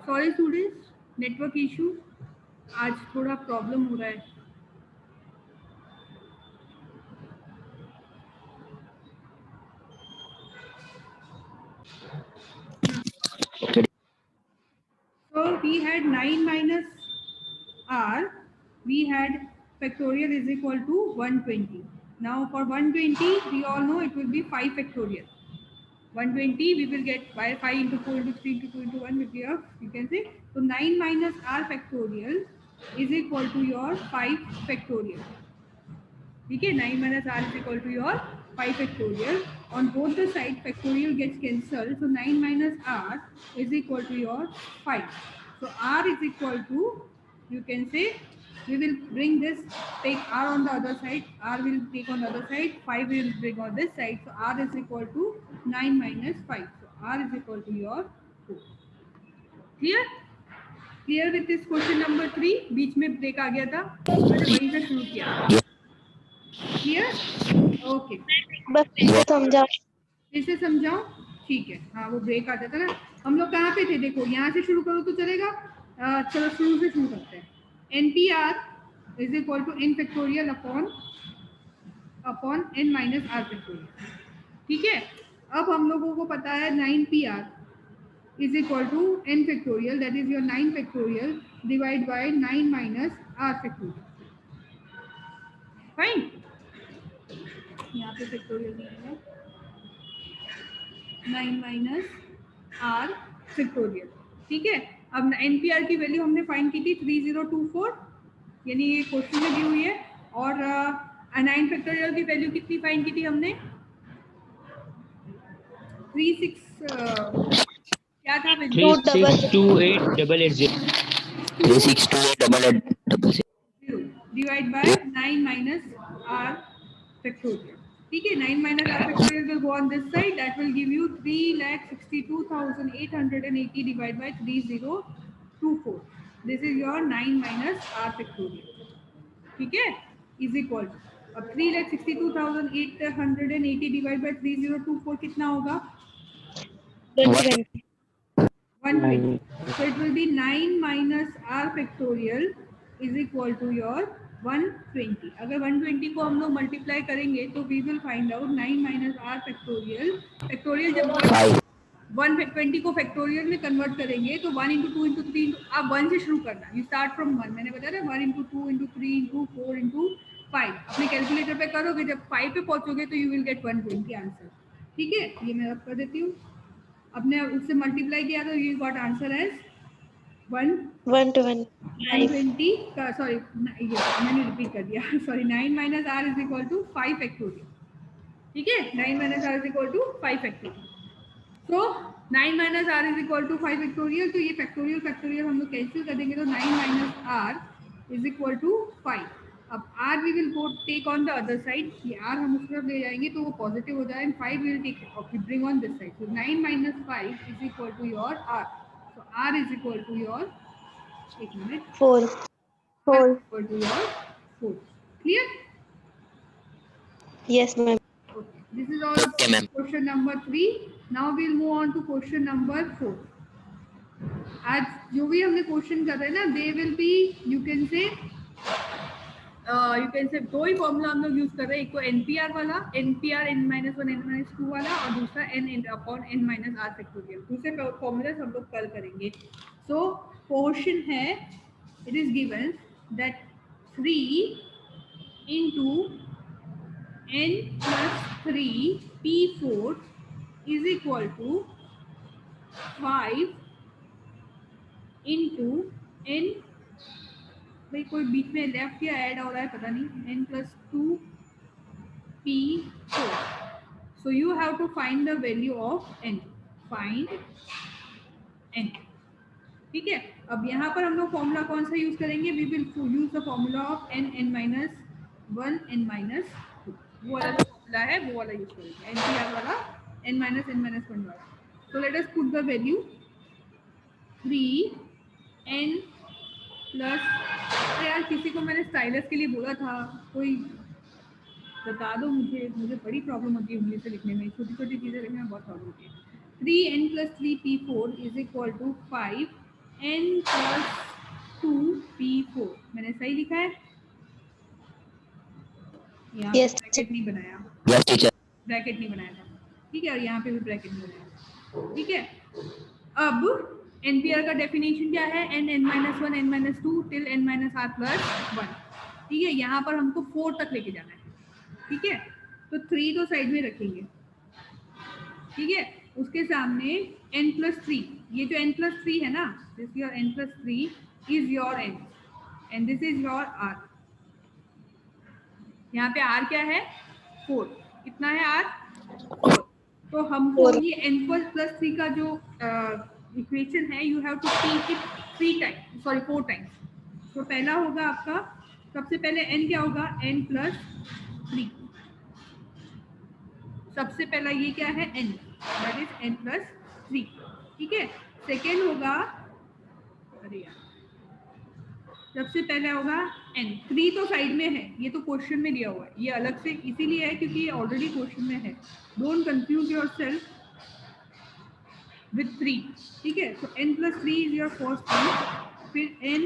Sorry students, network issue, आज थोड़ा problem हो रहा है। So we had 9 minus r, we had factorial is equal to 120. Now for 120, we all know it will be 5 factorial. 120 we will get by 5 into 4 into 3 into 2 into 1 will be a, you can say, so 9 minus r factorial is equal to your 5 factorial. Okay, 9 minus r is equal to your 5 factorial. On both the side factorial gets cancelled, so 9 minus r is equal to your 5. So r is equal to, you can say, we will bring this, take r on the other side, r will take on the other side, 5 will bring on this side, so r is equal to 9 minus 5. So r is equal to your 4. Clear? Clear with this question number 3? बीच में break आ गया था, मैंने वहीं से शुरू किया। Clear? Okay, बस समझा, फिर से समझाओ, ठीक है। हाँ, वो ब्रेक आ जाता ना। हम लोग कहाँ पे थे? देखो, यहाँ से शुरू करो तो चलेगा। चलो शुरू से शुरू करते हैं। NPR is equal to n factorial upon n minus r factorial. ठीक है, अब हम लोगों को पता है 9PR is equal to n factorial, that is your 9 factorial divide by 9 minus r factorial. Fine, यहाँ पे फैक्टोरियल नहीं है, 9 माइनस आर फैक्टोरियल। ठीक है, अब NPR की वैल्यू हमने फाइंड की थी 3024, यानी ये क्वेश्चन में दी हुई है। और 9 फैक्टोरियल की वैल्यू कितनी फाइंड की थी हमने? 36 क्या था value? 362888 divide by 9 minus R factorial. ठीक है, 9 minus r factorial will go on this side, that will give you 3,62,880 divided by 3024. This is your 9 minus r factorial. ठीक है, is equal to, अब 3,62,880 divided by 3024 कितना होगा? 120. So it will be 9 minus r factorial is equal to your 120. अगर 120 को हम लोग multiply करेंगे तो we will find out 9 minus r factorial. Factorial जब 120 को फैक्टोरियल में कन्वर्ट करेंगे तो 1 into 2 into 3 into, आप 1 से शुरू करना, यू स्टार्ट फ्रॉम 1। मैंने बताया ना 1 into 2 into 3 into 4 into 5। अपने कैलकुलेटर पे करोगे, जब 5 पे पहुंचोगे तो यू विल गेट 120 आंसर। ठीक है, ये मैं अब कर देती हूँ। अपने उससे मल्टीप्लाई किया तो यू गॉट आंसर एज 120 का, सॉरी ये मैंने रिपीट कर दिया, sorry 9 minus R is equal to 5 factorial. ठीक है, 9 minus R is equal to 5 factorial. तो 9 minus R is equal to 5 factorial, तो ये फैक्टोरियल फैक्टोरियल हम लोग कैंसिल कर देंगे, तो 9 minus R is equal to 5। अब r we will go take on the other side, ये r हम उस तरफ ले जाएंगे तो वो पॉजिटिव हो जाए, 5 will take bring on this side, so 9 minus 5 is equal to your r, so r is equal to your 4 equal to your 4. Clear? Yes ma'am. Okay, this is all question number 3. Now we'll move on to question number 4. आज जो भी हमने question कर रहे हैं ना, they will be, you can say दो ही formula हम लोग यूज कर रहे हैं। एक तो NPR वाला, NPR n-1 n-2 वाला, और दूसरा n upon n - r factorial. दूसरे फॉर्मूले हम लोग कल करेंगे। सो क्वेश्चन है, it is given that 3 into n plus 3 p4 is equal to 5 into n, भाई कोई बीच में लेफ्ट या ऐड हो रहा है पता नहीं, n plus 2 p4. So you have to find the value of n. Find n. ठीक है, अब यहाँ पर हम लोग फॉर्मूला कौन सा यूज करेंगे? We will use the formula of n n minus 1 n minus 2, वो वाला जो फॉर्मूला है वो वाला यूज करेंगे, NPR वाला, n minus 1 वाला। So let us put the value 3n plus, यार किसी को मैंने स्टाइलस के लिए बोला था, कोई बता दो मुझे बड़ी प्रॉब्लम होती है उंगली से लिखने में, छोटी छोटी चीज़ें लिखने में बहुत प्रॉब्लम होती है। 3n plus 3p4 is equal to 5 n plus 2p4। मैंने सही लिखा है? यहाँ Yes, ब्रैकेट नहीं बनाया, यस टीचर। ब्रैकेट नहीं बनाया था, ठीक है, और यहाँ पे भी ब्रैकेट नहीं बनाया, ठीक है। अब एनपीआर का डेफिनेशन क्या है? n n-1 n-2 till n-r plus 1, ठीक है। यहाँ पर हमको 4 तक लेके जाना है, ठीक है। तो 3 तो साइड में रखेंगे, ठीक है। उसके सामने n प्लस 3, ये जो n प्लस 3 है ना, this your n plus 3 is your n and this is your r। यहाँ पे r क्या है? 4। कितना है r? 4। तो हमको 4. ये n प्लस 3 का जो इक्वेशन है, you have to take it 3 times, sorry 4 times. तो पहला होगा आपका, सबसे पहले n क्या होगा? n plus 3। सबसे पहला ये क्या है? n, that is n plus 3, ठीक है। सेकेंड होगा, अरे यार, सबसे पहले होगा n। 3 तो साइड में है, ये तो क्वेश्चन में दिया हुआ है, ये अलग से इसीलिए है क्योंकि ये ऑलरेडी क्वेश्चन में है। Don't confuse your self with 3, ठीक है। तो n plus 3 is your first term, फिर n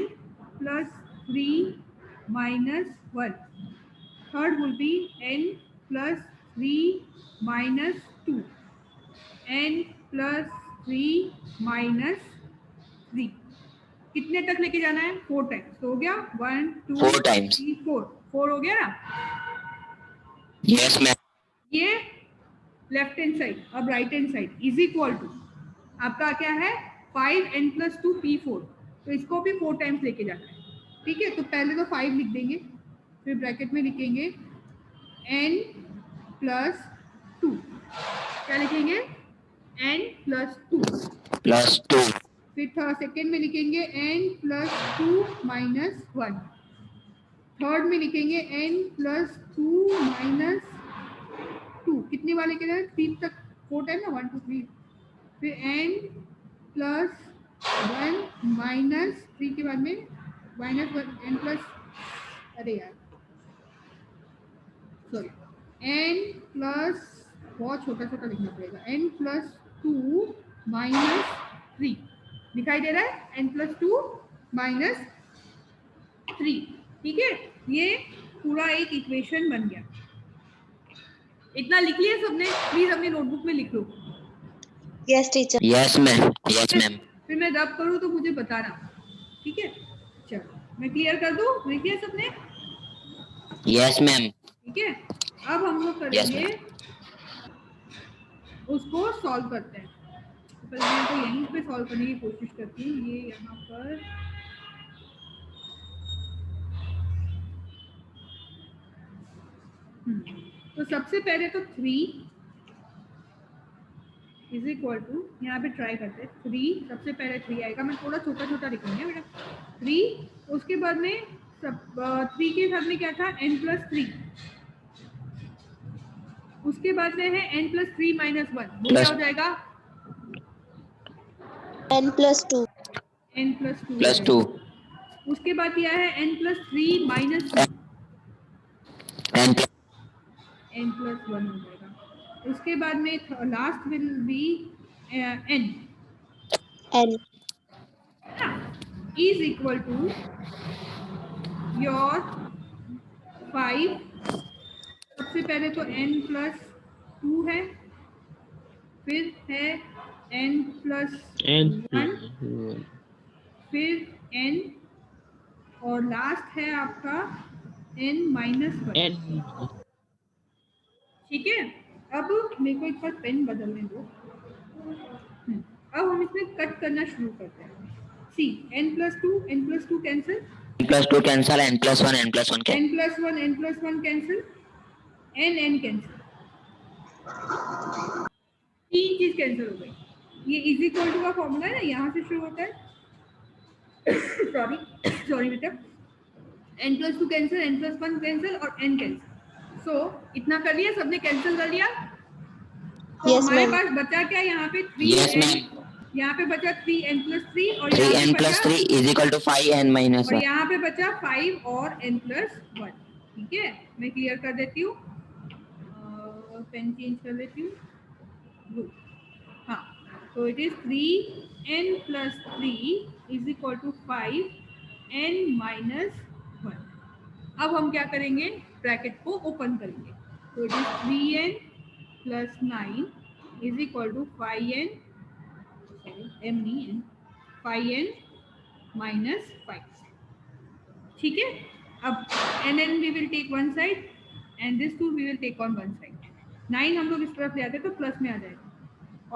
plus 3 minus 1, third will be n plus 3 minus 2, n plus 3 minus 3। कितने तक लेके जाना है? 4 टाइम्स। तो हो गया 1 2 4 times. 3 4, 4 हो गया ना। Yes ma'am. ये लेफ्ट हैंड साइड, अब right hand side is equal to आपका क्या है? 5n plus 2 p4। तो इसको भी 4 टाइम्स लेके जाना है, ठीक है। तो पहले तो 5 लिख देंगे, फिर ब्रैकेट में लिखेंगे n प्लस 2, क्या लिखेंगे? n प्लस 2, प्लस 2, फिर सेकेंड में लिखेंगे n प्लस 2 माइनस 1, थर्ड में लिखेंगे n प्लस 2 माइनस 2। कितनी बार लेके जाए? 3 तक, 4 टाइम ना, 1 2 3। फिर n प्लस 1 माइनस 3 के बाद में माइनस 1 n प्लस, अरे यार सॉरी, n प्लस, बहुत छोटा छोटा लिखना पड़ेगा, n प्लस 2 माइनस 3। दिखाई दे रहा है? n प्लस 2 माइनस 3, ठीक है। ये पूरा एक इक्वेशन बन गया। इतना लिख लिया सबने? प्लीज अपनी नोटबुक में लिख लो। Yes, teacher. Yes ma'am, yes ma'am. फिर मैं रब करूँ तो मुझे बताना, ठीक है। चलो मैं क्लियर कर दूँ, लिख लिया सबने? Yes ma'am. ठीक है। अब हम लोग Yes, करेंगे, उसको सॉल्व करते हैं। तो पहले मैं तो यहीं पे सॉल्व करने की कोशिश करती हूँ। ये यहाँ पर तो सबसे पहले तो 3 इज इक्वल टू, यहाँ पे ट्राई करते हैं। 3 सबसे पहले 3 आएगा, मैं थोड़ा छोटा छोटा लिखूंगी बेटा। 3, उसके बाद में सब 3 के साथ में क्या था? n प्लस 3, उसके बाद में है n प्लस 3 माइनस 1, वो क्या हो जाएगा? N plus 2. n plus 2 plus 2, उसके बाद क्या है? n plus 3 minus 2, N n plus 1 हो जाएगा। उसके बाद में last will be n N. Is equal to your 5। सबसे पहले तो n प्लस 2 है, फिर है n प्लस 1, फिर n, और लास्ट है आपका n माइनस 1, ठीक है। अब मेरे को एक बार पेन बदलने दो। अब हम इसमें कट करना शुरू करते हैं। सी n plus 2 cancel, plus 2 cancel, n plus 1 n plus 1 n plus 1 cancel, n cancel, 3 चीज कैंसिल हो गई। ये इज इक्वल टू का फॉर्मूला है ना, यहाँ से शुरू होता है। सॉरी बेटा। n plus 2 cancel, n plus 1 cancel और n कैंसिल। सो इतना कर लिया सबने, कैंसिल कर लिया। तो Yes, हमारे ma'am. पास बचा क्या यहाँ पे? 3 Yes, n, ma'am. यहाँ पे बचा 3n प्लस 3 और 3 यहाँ n पे प्लस बचा 3 is equal to 5 n minus और 1। यहाँ पे बचा 5 और n प्लस 1, ठीक है। मैं क्लियर कर देती हूँ, पेन चेंज कर लेती हूँ। हाँ, So it is 3n plus 3 is equal to 5n minus 1. अब हम क्या करेंगे, ब्रैकेट को ओपन करेंगे. तो it is 3n plus 9 is equal to 5n, m नहीं n, 5n minus 5. ठीक है. अब nn we will take one side and this 2 we will take on one side. 9 हम लोग इस तरफ ले आते तो प्लस में आ जाएगा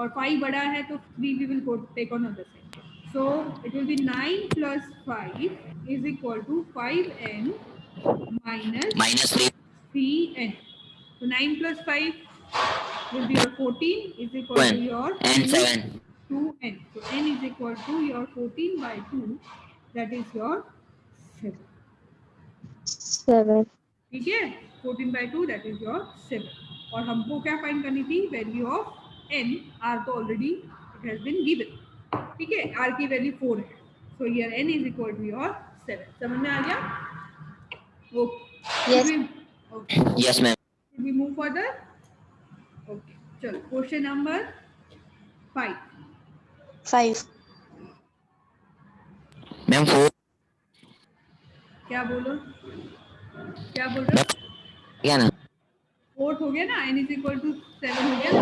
और 5 बड़ा है तो 3 we will go take on other side. So it will be 9 plus 5 is equal to 5n minus 3n. So 9 plus 5 will be your 14 is equal to your and 7. 2n. So n is equal to your 14 by 2, that is your 7. 7. ठीक है, 14 by 2 that is your 7. और हमको क्या find करनी थी, value of n. r तो already it has been given. ठीक है, r की वैल्यू 4 है. So here n is equal to your 7. समझ में आ गया? Okay. Yes. Okay, Yes, ma'am. We move further. Okay, चलो क्वेश्चन नंबर 5. 5. Ma'am, 4. क्या बोलो, क्या बोल रहे हो? क्या ना? 4 हो गया ना, n इज इक्वल टू 7 हो गया ना.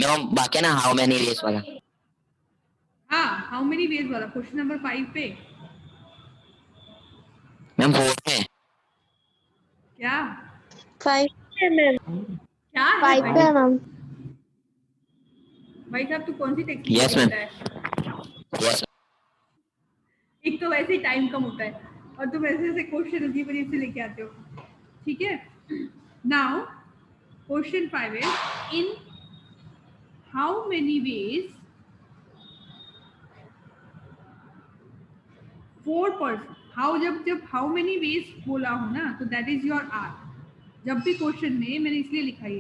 Ma'am, बाकी है ना हाउ मेनी वेज वाला. हाँ, हाउ मेनी वेज वाला क्वेश्चन नंबर 5 पे. मैम 4 है. क्या 5 है मैम. क्या है 5 है मैम. भाई साहब, तू कौन सी टेक्स्ट Yes, ma'am. है? Yes. एक तो वैसे ही टाइम कम होता है और तुम ऐसे ऐसे क्वेश्चन अजीब अजीब से लेके आते हो. ठीक है. Now question 5 is in how many veg 4 person. How जब हाउ मेनी वेज बोला हो ना तो दैट इज योर आर. जब भी क्वेश्चन में मैंने इसलिए लिखा है,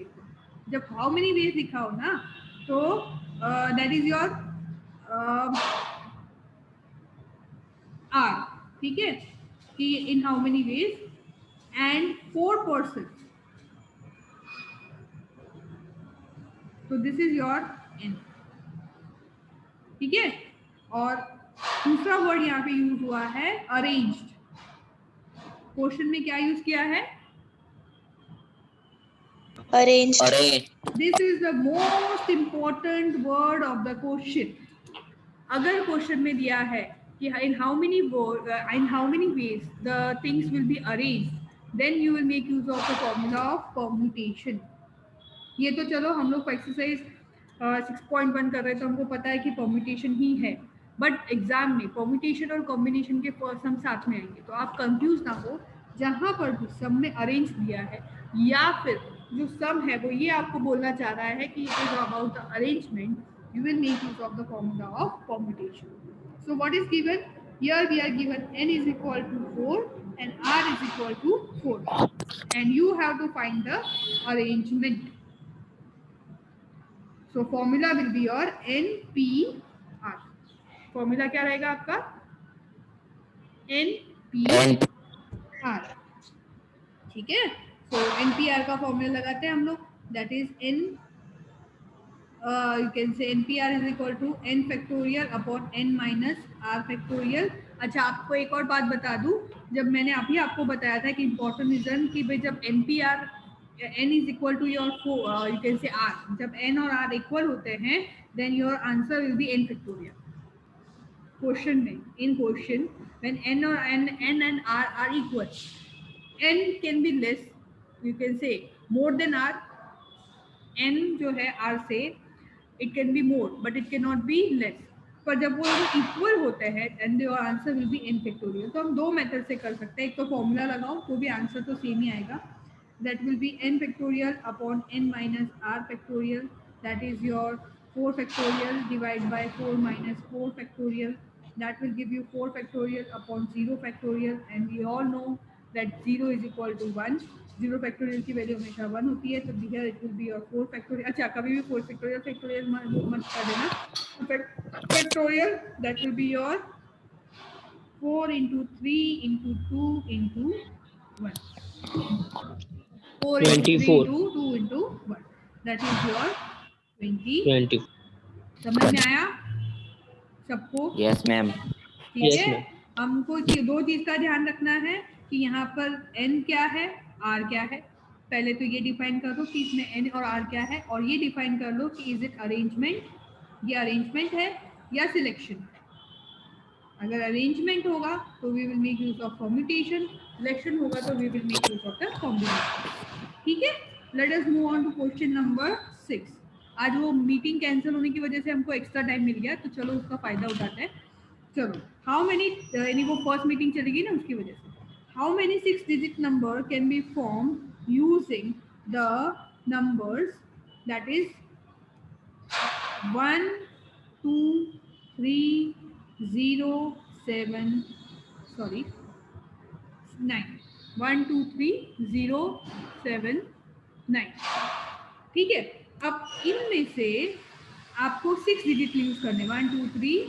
जब हाउ मेनी वेज लिखा हो ना तो दैट इज योर आर. ठीक है, कि in how many veg and 4 person, तो दिस इज योर एन. ठीक है. और दूसरा वर्ड यहाँ पे यूज हुआ है अरेंज्ड. क्वेश्चन में क्या यूज किया है? Arranged. अरे this is the most important word of the question. अगर क्वेश्चन में दिया है कि in how many ways the things will be arranged, then you will make use of the formula of permutation. ये तो चलो हम लोग एक्सरसाइज 6.1 कर रहे हैं तो हमको पता है कि परम्यूटेशन ही है. बट एग्जाम में परम्यूटेशन और कॉम्बिनेशन के फर्स्ट हम साथ में आएंगे, तो आप कंफ्यूज ना हो. जहाँ पर भी सम ने अरेंज दिया है या फिर जो सम है वो ये आपको बोलना चाह रहा है कि it is about the arrangement, you will make use of the formula of permutation. So what is given? Here we are given n is equal to 4 and r is equal to 4. And you have to find the arrangement. So formula will be your NPR. Formula क्या रहेगा आपका? NPR. ठीक है. So NPR का formula लगाते हैं हम लोग. That is you can say NPR is equal to n factorial upon n minus r factorial. अच्छा, आपको एक और बात बता दूं, जब मैंने अभी आपको बताया था कि इम्पोर्टेंट रीजन कि भाई जब NPR n is equal to your you can say r, जब n और r इक्वल होते हैं then your answer will be n factorial. Question में इन question when n and r are equal, n can be less, you can say more than r. n जो है r से it can be more but it cannot be less. पर जब वो equal होते हैं and your answer will be n factorial. तो हम दो मेथड से कर सकते हैं. एक तो फॉर्मूला लगाओ तो भी आंसर तो सेम ही आएगा. that will be n factorial upon n minus r factorial. that is your 4 factorial divided by 4 minus 4 factorial. that will give you 4 factorial upon 0 factorial. and we all know that 0 is equal to 1. 0 factorial की value हमेशा 1 होती है. तो here it will be your 4 factorial. अच्छा, कभी भी 4 factorial मत कर देना. Factorial that will be your 4 into 3 into 2 into 1. 4 into 3 into 2 into 1. That is your 20. समझ में आया सबको? Yes ma'am. ठीक Yes, है। ma'am. हमको दो चीज का ध्यान रखना है कि यहाँ पर n क्या है, r क्या है। पहले तो ये डिफाइन कर दो कि इसमें n और r क्या है, और ये डिफाइन कर लो कि इज इट अरेंजमेंट, ये अरेंजमेंट है या सिलेक्शन। अगर अरेंजमेंट होगा तो we will make use of permutation, selection होगा तो we will make use of the combination. ठीक है, let us move on to question number 6। आज वो मीटिंग कैंसिल होने की वजह से हमको एक्स्ट्रा टाइम मिल गया, तो चलो उसका फायदा उठाते हैं। चलो, हाउ मेनी, यानी वो फर्स्ट मीटिंग चलेगी ना उसकी वजह से, how many 6 digit number can be form using the numbers that is 1 2 3 0 7 sorry 9 1 2 3 0 7 9। ठीक है, अब इनमें से आपको 6 डिजिट यूज करने, 1 2 3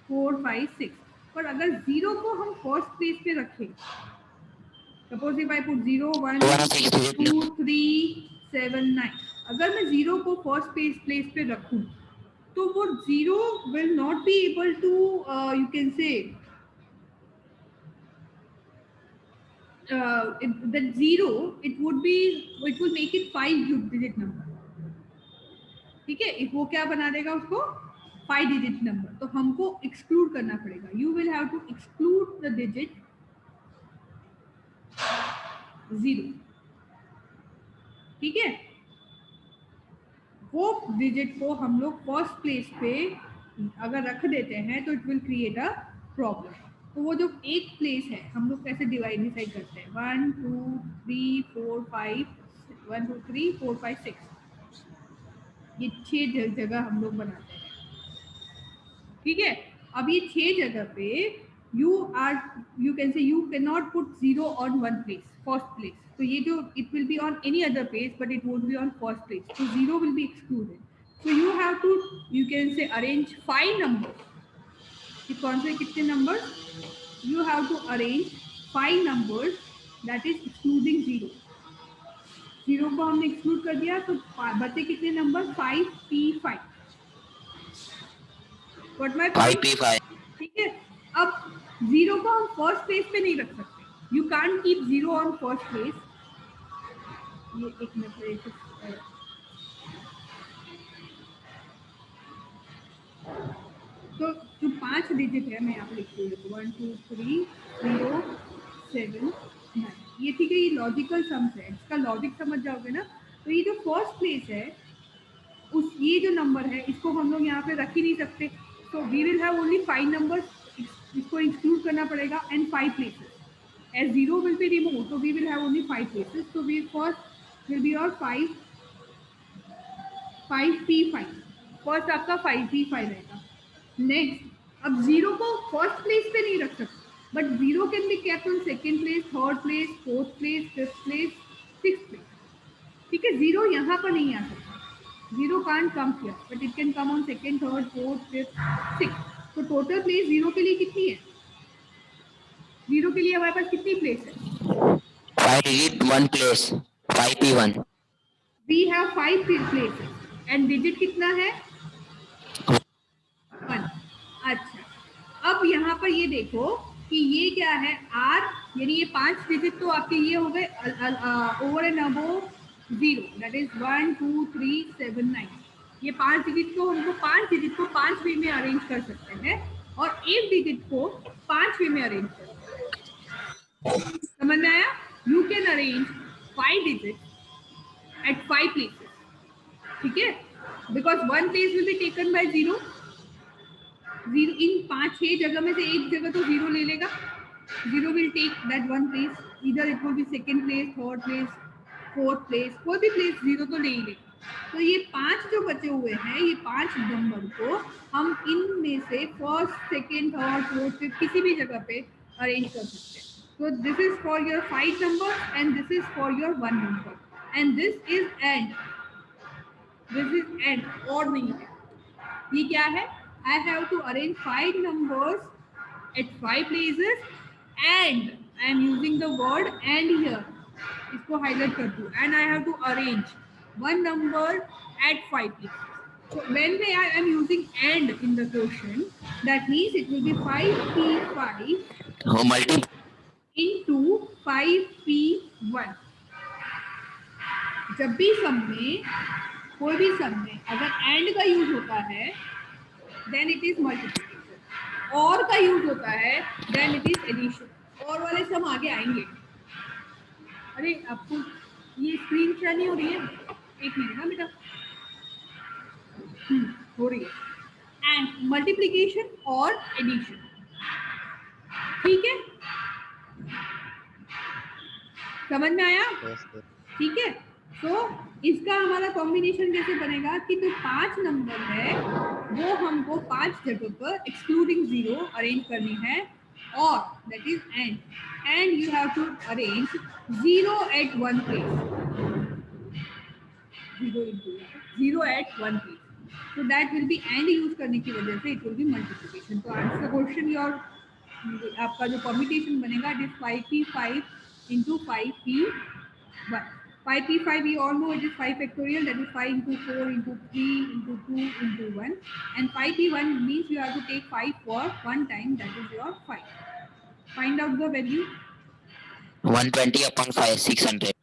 4 5 6। पर अगर 0 को हम फर्स्ट प्लेस पे रखें, सपोज इफ आई पुट 0 1 2 3 7 9, अगर मैं 0 को फर्स्ट प्लेस पे रखूं तो वो 0 will not be able to you can say that 0 it will make it 5 digit number। ठीक है, वो क्या बना देगा उसको 5 डिजिट नंबर, तो हमको एक्सक्लूड करना पड़ेगा। You will have to exclude the digit 0। ठीक है, वो डिजिट को हम लोग फर्स्ट प्लेस पे अगर रख देते हैं तो it will create a problem. तो वो जो एक प्लेस है हम लोग कैसे डिसाइड करते हैं, 1 2 3 4 5 1 2 3 4 5 6, ये 6 जगह हम लोग बनाते हैं। ठीक है, अब ये 6 जगह पे you can say you cannot put 0 on one place, first place। तो ये जो it will be on any other place but it won't be on first place, so 0 will be excluded। so you have to, you can say, arrange 5 numbers। कि कौन से कितने numbers, you have to arrange 5 numbers that is excluding 0। 0 को हमने exclude कर दिया तो बचे कितने number, 5p5। Got my point? 5p5। ठीक है, अब 0 को हम फर्स्ट प्लेस पे नहीं रख सकते, you can't keep 0 on first place. ये एक मिनट, तो जो 5 डिजिट है मैं यहाँ पे लिख रही हूँ 1 2 3 0 7 9, ये ठीक है, ये लॉजिकल सम्स है, इसका लॉजिक समझ जाओगे ना। तो ये जो फर्स्ट प्लेस है उस, ये जो नंबर है इसको हम लोग यहाँ पे रख ही नहीं सकते, तो we will have only 5 numbers, इसको इंक्लूड करना पड़ेगा and 5 places. As 0 will be remove, तो we will have only 5 places, तो वी फर्स्ट विल बी और 5p5, फर्स्ट आपका 5p5 रहेगा। नेक्स्ट, अब 0 को फर्स्ट प्लेस पे नहीं रख सकते, but 0 can be kept on second place, third place, fourth place, fifth place, sixth place. ठीक है, 0 यहाँ पर नहीं आ सकता, 0 can't come here, but it can come on second, third, fourth, fifth, sixth। तो टोटल प्लेस 0 के लिए कितनी है, 0 के लिए हमारे पास कितनी प्लेस है, 5 digit 1 place 5p1। We have 5 places and digit कितना है 1। अच्छा, अब यहाँ पर ये देखो कि ये क्या है r, यानी ये 5 डिजिट तो आपके ये हो गए over and above 0, that is 1 2 3 7 9। ये 5 डिजिट को हमको 5 डिजिट को 5 वे में अरेंज कर सकते हैं और एक डिजिट को 5 वे में अरेंज कर सकते हैं। समझ में आया? You can arrange 5 digit at 5 places. ठीक है, because 1 place will be taken by 0। इन 5-6 जगह में से एक जगह तो 0 ले लेगा, 0 विल टेक दैट 1 प्लेस, इधर it will be second place, third place, fourth place, कोई भी प्लेस 0 तो ले ही लेगा। तो ये 5 जो बचे हुए हैं, ये 5 नंबर को हम इनमें से first, second, third, fourth, fifth किसी भी जगह पे अरेंज कर सकते हैं। तो this is for your 5 number and this is for your 1 number and this is and, this is and, और नहीं है। ये क्या है, I have to arrange 5 numbers at 5 places and I am using the word and here, इसको highlight कर दूँ, and I have to arrange 1 number at 5 places। So when I am using and in the question, that means it will be 5p5 Oh, multi. into 5p1. जब भी सम में, कोई भी सम में अगर एंड का यूज होता है देन इट इज मल्टीप्लिकेशन, और का यूज होता है देन इट इज एडिशन। और वाले सम आगे आएंगे। अरे आपको ये स्क्रीन शेयर नहीं हो रही है? एक मिनट ना बेटा। हो रही है। एंड मल्टीप्लिकेशन और एडिशन, ठीक है, समझ में आया? ठीक है। तो इसका हमारा कॉम्बिनेशन कैसे बनेगा कि जो 5 नंबर है वो हमको 5 जगह पर एक्सक्लूडिंग 0 अरेंज करनी है, और that is and you have to arrange 0 at one place, 0 at one place, so that will be and use करने की वजह से it will be multiplication। तो आंसर क्वेश्चन योर आपका जो कॉम्बिनेशन बनेगा it is 5p5 into 5p1। 5p5 we all know it is 5 factorial, that is 5 into 4 into 3 into 2 into 1, and 5p1 means you have to take 5 for one time, that is your 5। find out the value। 120 upon 5, 600.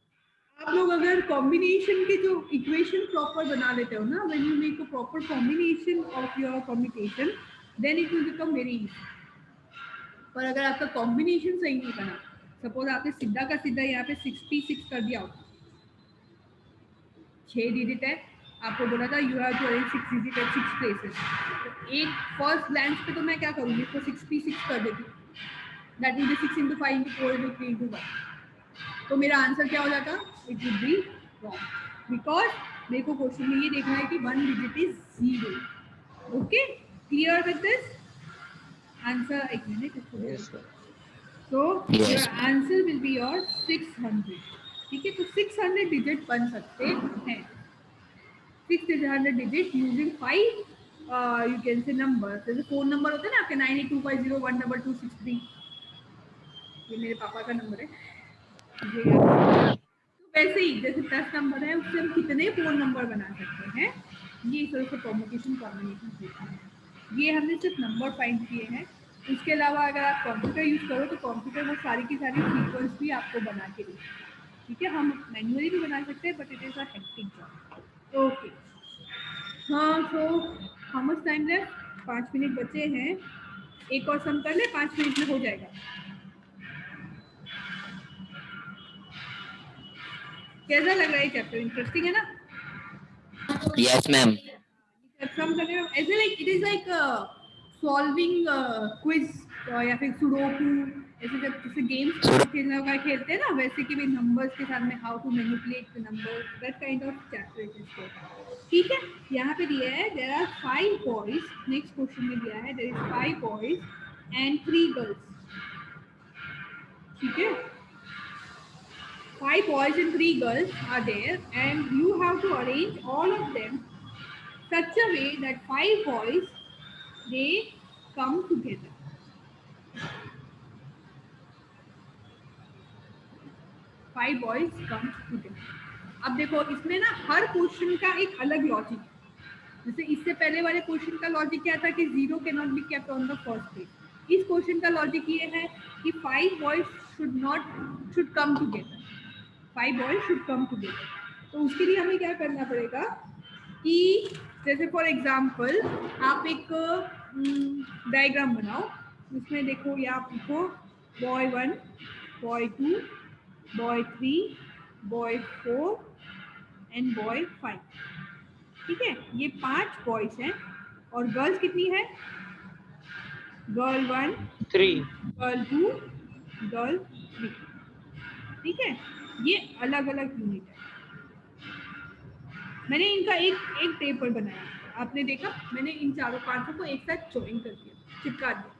आप लोग अगर combination के जो equation proper बना लेते हो ना, when you make a proper combination of your combination then it will become very easy. पर अगर आपका कॉम्बिनेशन सही नहीं बना, सपोज आपने सीधा का सीधा यहाँ पे 66 कर दिया हो, 6 डिजिट है, आपको बोला था you have to arrange 6 digit at 6 places, तो एक फर्स्ट ग्लैंस पे तो मैं क्या करूँगी, इसको 66 कर देती हूँ, that will be 6 into 5 into 4 into 3 into 1, तो मेरा आंसर क्या हो जाता? It would be wrong, because मेरे को क्वेश्चन में ये देखना है कि 1 digit is 0। Okay, clear with this answer? एक minute. So your answer will be your 600। ठीक है, तो 600 डिजिट बन सकते हैं, 600 digit using 5 you can say number, जैसे 4 नंबर होते हैं ना आपके 9825012263, ये मेरे पापा का नंबर है, तो वैसे ही जैसे 10 नंबर है उससे हम कितने 4 नंबर बना सकते हैं, ये इस तरह से कॉम्बिनेशन होता है। ये हमने सिर्फ नंबर फाइंड किए हैं, इसके अलावा अगर आप कंप्यूटर यूज करो तो कंप्यूटर वो सारी की सारी सीक्वेंस भी आपको बना के देगा। ठीक है, हम मैन्युअली भी बना सकते हैं but it is a hectic job. Okay, हाँ, so how much time left? 5 minute बचे हैं, एक और सम कर ले, 5 मिनट में हो जाएगा। कैसा लग रहा है चैप्टर? इंटरेस्टिंग है ना? Yes, ma'am. सम करने में ऐसे like it is like solving quiz या फिर सुडोकू, ऐसे जब जैसे गेम्स खेलने का खेलते हैं ना, वैसे कि भी नंबर्स के साथ में how to manipulate the numbers, that kind of chapter it is. ठीक है, यहाँ पे दिया है there are 5 boys, next question में दिया है there is 5 boys and 3 girls. ठीक है, 5 boys and 3 girls are there and you have to arrange all of them such a way that 5 boys they come together। 5 boys come together। अब देखो इसमें ना हर question का एक अलग लॉजिक है। जैसे इससे पहले वाले क्वेश्चन का लॉजिक क्या था कि 0 can not be kept on the first page. इस क्वेश्चन का लॉजिक ये है कि 5 boys should come together, 5 boys should come together. तो उसके लिए हमें क्या करना पड़ेगा कि जैसे फॉर एग्जांपल आप एक डायग्राम बनाओ, उसमें देखो या आप लिखो boy 1, boy 2, boy 3, boy 4 and boy 5। ठीक है, ये 5 बॉयज हैं और गर्ल्स कितनी है? Girl 1, 3, girl 2, girl 3। ठीक है, ये अलग अलग यूनिट है। मैंने इनका एक टेबल बनाया, आपने देखा, मैंने इन चारों 5 को एक साथ ज्वाइन कर दिया, चिपका दिया।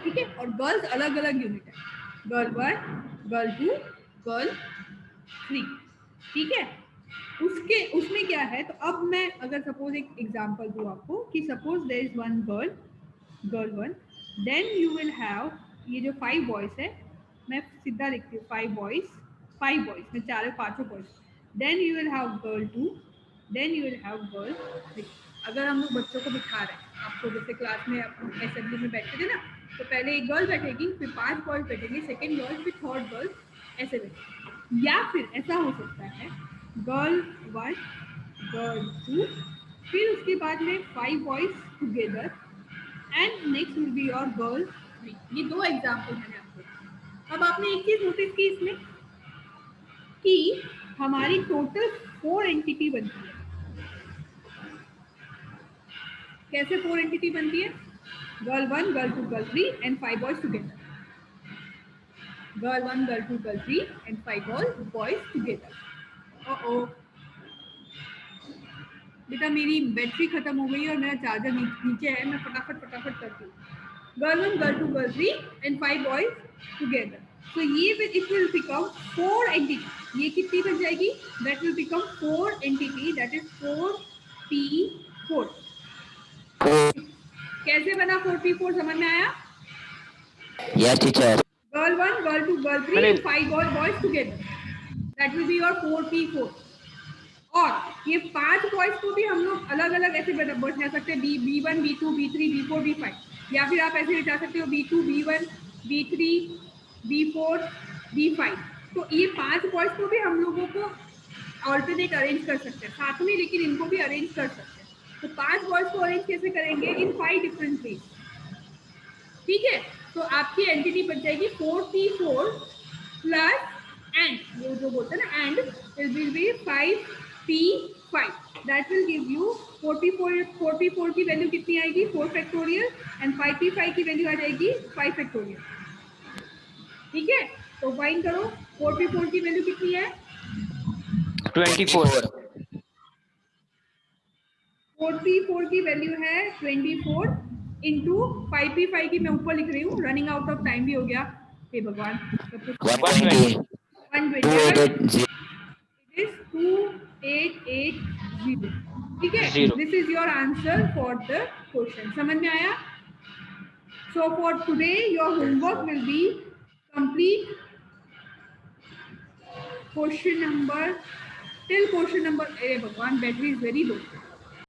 ठीक है, और गर्ल्स अलग अलग यूनिट है, गर्ल 1, गर्ल 2, गर्ल 3। ठीक है, उसमें क्या है, तो अब मैं अगर सपोज एक एग्जांपल दूं आपको कि suppose there is one girl 1, then you will have ये जो 5 बॉयज है, मैं सीधा लिखती हूँ 5 बॉयज, मैं चारों 5 boys, then you will have girl 2, then you will have girl 3. अगर हम लोग बच्चों को बिठा रहे हैं, आपको जैसे क्लास में आप असेंबली में बैठते थे ना, तो पहले एक गर्ल बैठेगी, फिर 5 बॉयज बैठेंगे, सेकेंड गर्ल, फिर थर्ड गर्ल, ऐसे बैठेंगे. या फिर ऐसा हो सकता है गर्ल 1, गर्ल 2, फिर उसके बाद में 5 boys together and next will be your girl 3. ये 2 एग्जाम्पल मैंने आपको. अब आपने एक चीज नोटिस की इसमें कि हमारी टोटल 4 एंटिटी बनती है. कैसे 4 एंटिटी बनती है? Girl 1, girl 2, girl 3 and 5 boys together. Girl 1, girl 2, girl 3 and 5 boys together. ओ बेटा मेरी बैटरी खत्म हो गई है और मेरा चार्जर नीचे है, मैं फटाफट करती हूँ. Girl 1, girl 2, girl 3 and 5 boys together. So it will become 4 entity. ये कितनी बन जाएगी? That will become 4 entity. That is 4p4. कैसे बना 4p4? समझ में आया? Yes, teacher. Girl 1, girl 2, girl 3 and 5 boys together. That will be your 4p4. और ये 5 बॉयज को भी हम लोग अलग अलग ऐसे बैठा सकते हैं, B1, B2, B3, B4, B5. या फिर आप ऐसे बिठा सकते हो B2, B1, B3, B4, B5. तो ये 5 बॉयज को भी हम लोगों को ऑल्टरनेट अरेंज कर सकते हैं साथ में, लेकिन इनको भी अरेंज कर सकते हैं. तो 5 बॉयज को अरेंज कैसे करेंगे? इन 5 डिफरेंट वेज. ठीक है, तो आपकी एंटिटी बन जाएगी 4p4 प्लस एंड, ये जो बोलते हैं ना and, it will be 5p5. That will give you 4p4 की वैल्यू कितनी आएगी? 4 फैक्टोरियल एंड 5p5 की वैल्यू आ जाएगी 5 फैक्टोरियल. ठीक है, तो फाइंड करो 4p4 की वैल्यू कितनी है? 24. 4p4 की वैल्यू है 24 इंटू 5p5 की मैं ऊपर लिख रही हूँ, रनिंग आउट ऑफ टाइम भी हो गया. हे भगवान, 120. 120. It is 2880. ठीक है, Zero. This is your answer for the question. समझ में आया? So for today your homework will be complete question number till question number. अरे भगवान, बैटरी इज वेरी लो.